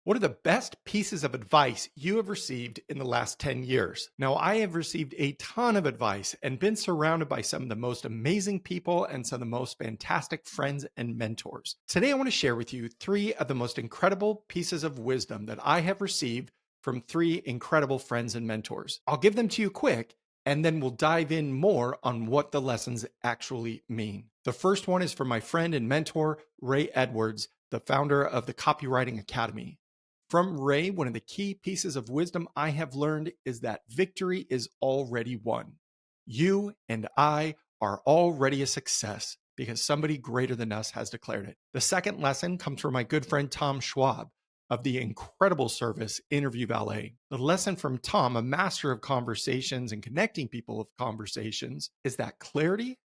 What are the best pieces of advice you have received in the last 10 years? Now, I have received a ton of advice and been surrounded by some of the most amazing people and some of the most fantastic friends and mentors. Today, I want to share with you three of the most incredible pieces of wisdom that I have received from three incredible friends and mentors. I'll give them to you quick, and then we'll dive in more on what the lessons actually mean. The first one is from my friend and mentor, Ray Edwards, the founder of the Copywriting Academy. From Ray, one of the key pieces of wisdom I have learned is that victory is already won. You and I are already a success because somebody greater than us has declared it. The second lesson comes from my good friend Tom Schwab of the incredible service Interview Valet. The lesson from Tom, a master of conversations and connecting people with conversations, is that clarity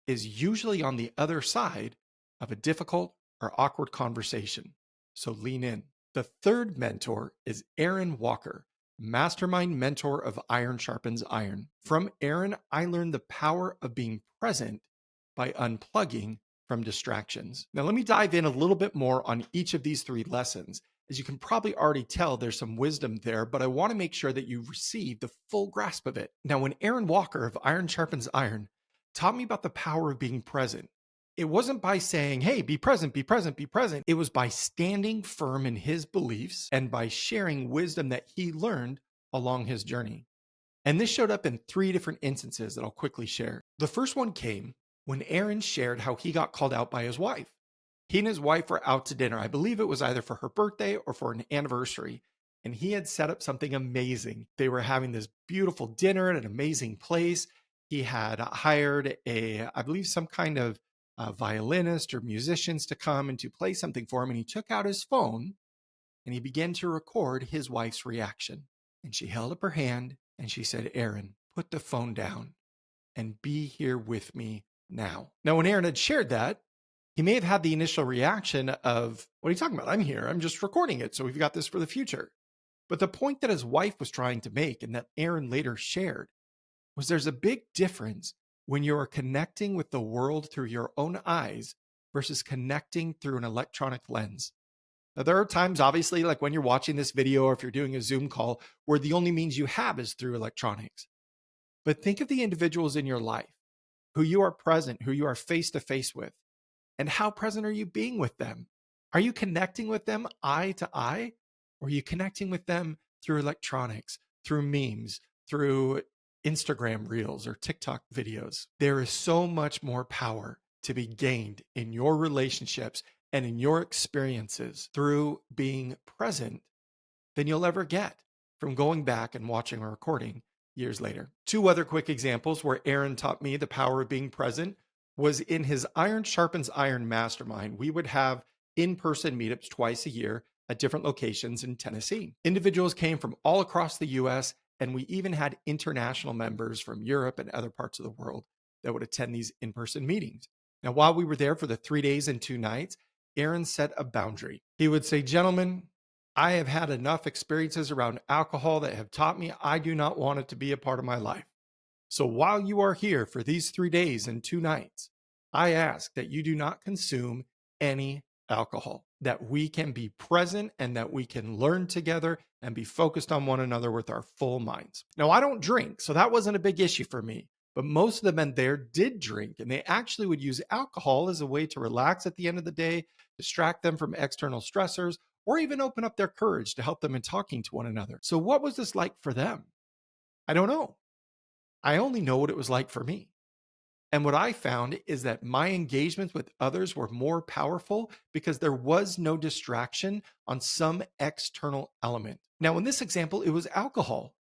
is usually on the other side of a difficult or awkward conversation. So lean in. The third mentor is Aaron Walker, mastermind mentor of Iron Sharpens Iron. From Aaron, I learned the power of being present by unplugging from distractions. Now, let me dive in a little bit more on each of these three lessons. As you can probably already tell, there's some wisdom there, but I want to make sure that you receive the full grasp of it. Now, when Aaron Walker of Iron Sharpens Iron taught me about the power of being present, it wasn't by saying, hey, be present, be present, be present. It was by standing firm in his beliefs and by sharing wisdom that he learned along his journey. And this showed up in three different instances that I'll quickly share. The first one came when Aaron shared how he got called out by his wife. He and his wife were out to dinner. I believe it was either for her birthday or for an anniversary. And he had set up something amazing. They were having this beautiful dinner at an amazing place. He had hired I believe, some kind of violinist or musicians to come and to play something for him. And he took out his phone and he began to record his wife's reaction. And she held up her hand and she said, Aaron, put the phone down and be here with me now. Now, when Aaron had shared that, he may have had the initial reaction of, what are you talking about? I'm here. I'm just recording it. So we've got this for the future. But the point that his wife was trying to make and that Aaron later shared was there's a big difference when you are connecting with the world through your own eyes versus connecting through an electronic lens. Now, there are times, obviously, like when you're watching this video or if you're doing a Zoom call, where the only means you have is through electronics. But think of the individuals in your life who you are present, who you are face to face with, and how present are you being with them? Are you connecting with them eye to eye? Or are you connecting with them through electronics, through memes, through Instagram reels or TikTok videos? There is so much more power to be gained in your relationships and in your experiences through being present than you'll ever get from going back and watching a recording years later. Two other quick examples where Aaron taught me the power of being present was in his Iron Sharpens Iron mastermind. We would have in-person meetups twice a year at different locations in Tennessee. Individuals came from all across the US, and we even had international members from Europe and other parts of the world that would attend these in-person meetings. Now, while we were there for the 3 days and 2 nights, Aaron set a boundary. He would say, gentlemen, I have had enough experiences around alcohol that have taught me I do not want it to be a part of my life. So while you are here for these 3 days and 2 nights, I ask that you do not consume any alcohol, that we can be present and that we can learn together and be focused on one another with our full minds. Now, I don't drink, so that wasn't a big issue for me, but most of the men there did drink, and they actually would use alcohol as a way to relax at the end of the day, distract them from external stressors, or even open up their courage to help them in talking to one another. So what was this like for them? I don't know. I only know what it was like for me. And what I found is that my engagements with others were more powerful because there was no distraction on some external element. Now, in this example, it was alcohol,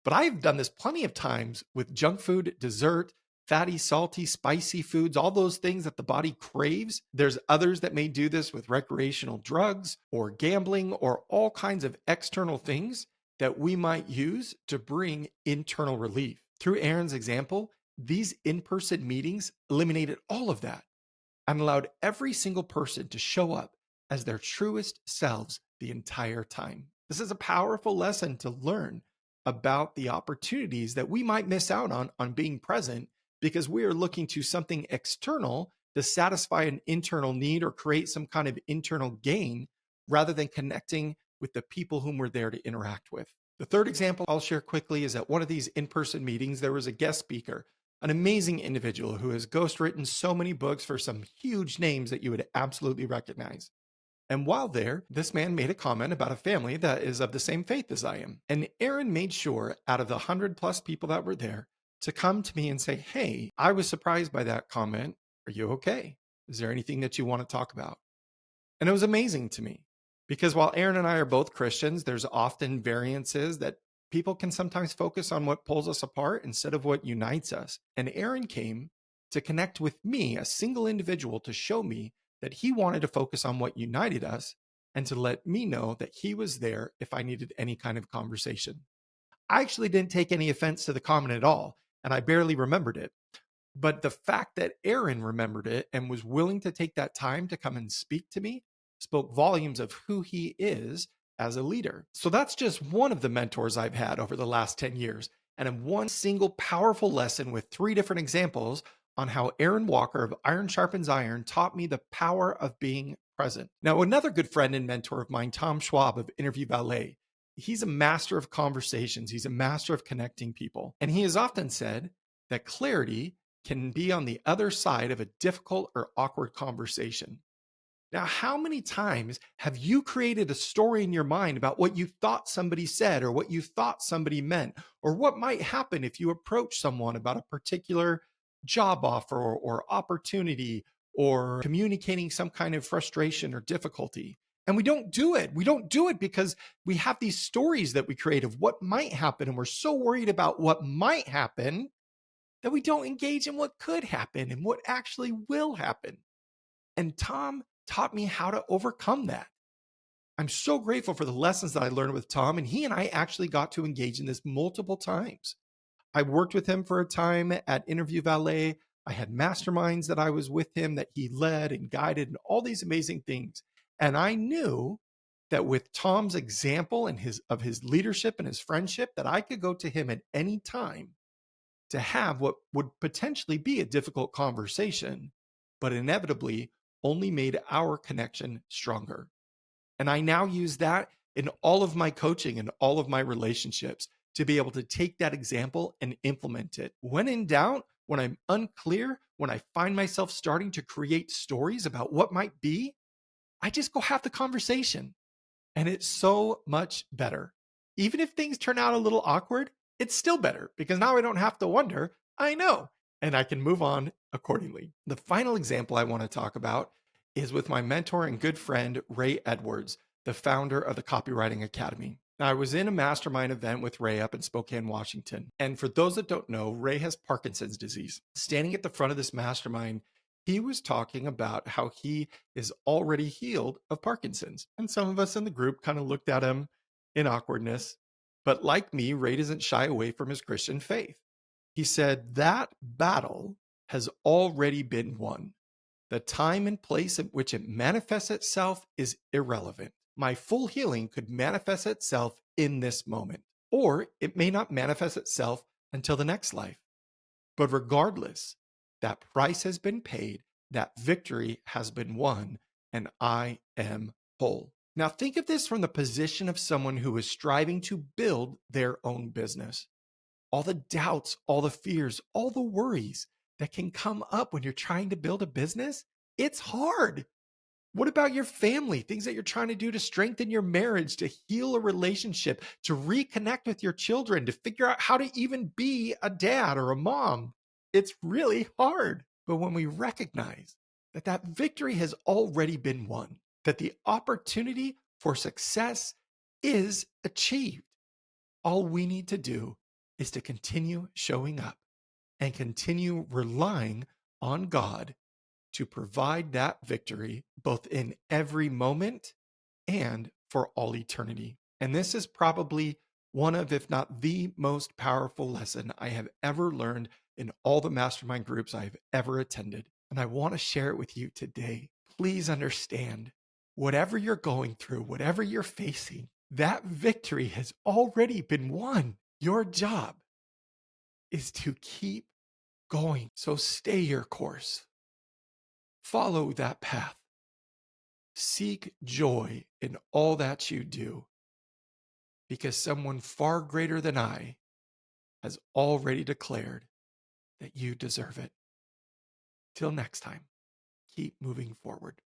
but I've done this plenty of times with junk food, dessert, fatty, salty, spicy foods, all those things that the body craves. There's others that may do this with recreational drugs or gambling or all kinds of external things that we might use to bring internal relief. Through Aaron's example, these in-person meetings eliminated all of that and allowed every single person to show up as their truest selves the entire time. This is a powerful lesson to learn about the opportunities that we might miss out on being present because we are looking to something external to satisfy an internal need or create some kind of internal gain rather than connecting with the people whom we're there to interact with. The third example I'll share quickly is at one of these in-person meetings, there was a guest speaker, an amazing individual who has ghostwritten so many books for some huge names that you would absolutely recognize. And while there, this man made a comment about a family that is of the same faith as I am. And Aaron made sure, out of the 100+ people that were there, to come to me and say, "Hey, I was surprised by that comment. Are you okay? Is there anything that you want to talk about?" And it was amazing to me because while Aaron and I are both Christians, there's often variances that people can sometimes focus on what pulls us apart instead of what unites us. And Aaron came to connect with me, a single individual, to show me that he wanted to focus on what united us and to let me know that he was there if I needed any kind of conversation. I actually didn't take any offense to the comment at all, and I barely remembered it. But the fact that Aaron remembered it and was willing to take that time to come and speak to me spoke volumes of who he is as a leader. So that's just one of the mentors I've had over the last 10 years. And in one single powerful lesson with 3 different examples on how Aaron Walker of Iron Sharpens Iron taught me the power of being present. Now, another good friend and mentor of mine, Tom Schwab of Interview Valet, he's a master of conversations. He's a master of connecting people. And he has often said that clarity can be on the other side of a difficult or awkward conversation. Now, how many times have you created a story in your mind about what you thought somebody said or what you thought somebody meant, or what might happen if you approach someone about a particular job offer or opportunity or communicating some kind of frustration or difficulty? And we don't do it. We don't do it because we have these stories that we create of what might happen, and we're so worried about what might happen that we don't engage in what could happen and what actually will happen. And Tom taught me how to overcome that. I'm so grateful for the lessons that I learned with Tom, and he and I actually got to engage in this multiple times. I worked with him for a time at Interview Valet. I had masterminds that I was with him that he led and guided and all these amazing things. And I knew that with Tom's example and his leadership and his friendship, that I could go to him at any time to have what would potentially be a difficult conversation, but inevitably only made our connection stronger. And I now use that in all of my coaching and all of my relationships to be able to take that example and implement it. When in doubt, when I'm unclear, when I find myself starting to create stories about what might be, I just go have the conversation. And it's so much better. Even if things turn out a little awkward, it's still better because now I don't have to wonder. I know, and I can move on accordingly. The final example I want to talk about is with my mentor and good friend, Ray Edwards, the founder of the Copywriting Academy. Now, I was in a mastermind event with Ray up in Spokane, Washington. And for those that don't know, Ray has Parkinson's disease. Standing at the front of this mastermind, he was talking about how he is already healed of Parkinson's. And some of us in the group kind of looked at him in awkwardness. But like me, Ray doesn't shy away from his Christian faith. He said, that battle has already been won. The time and place at which it manifests itself is irrelevant. My full healing could manifest itself in this moment, or it may not manifest itself until the next life. But regardless, that price has been paid, that victory has been won, and I am whole. Now, think of this from the position of someone who is striving to build their own business. All the doubts, all the fears, all the worries that can come up when you're trying to build a business, it's hard. What about your family? Things that you're trying to do to strengthen your marriage, to heal a relationship, to reconnect with your children, to figure out how to even be a dad or a mom. It's really hard. But when we recognize that that victory has already been won, that the opportunity for success is achieved, all we need to do is to continue showing up and continue relying on God to provide that victory both in every moment and for all eternity. And this is probably one of, if not the most powerful lesson I have ever learned in all the mastermind groups I've ever attended. And I want to share it with you today. Please understand, whatever you're going through, whatever you're facing, that victory has already been won. Your job is to keep going. So stay your course. Follow that path. Seek joy in all that you do. because someone far greater than I has already declared that you deserve it. Till next time, keep moving forward.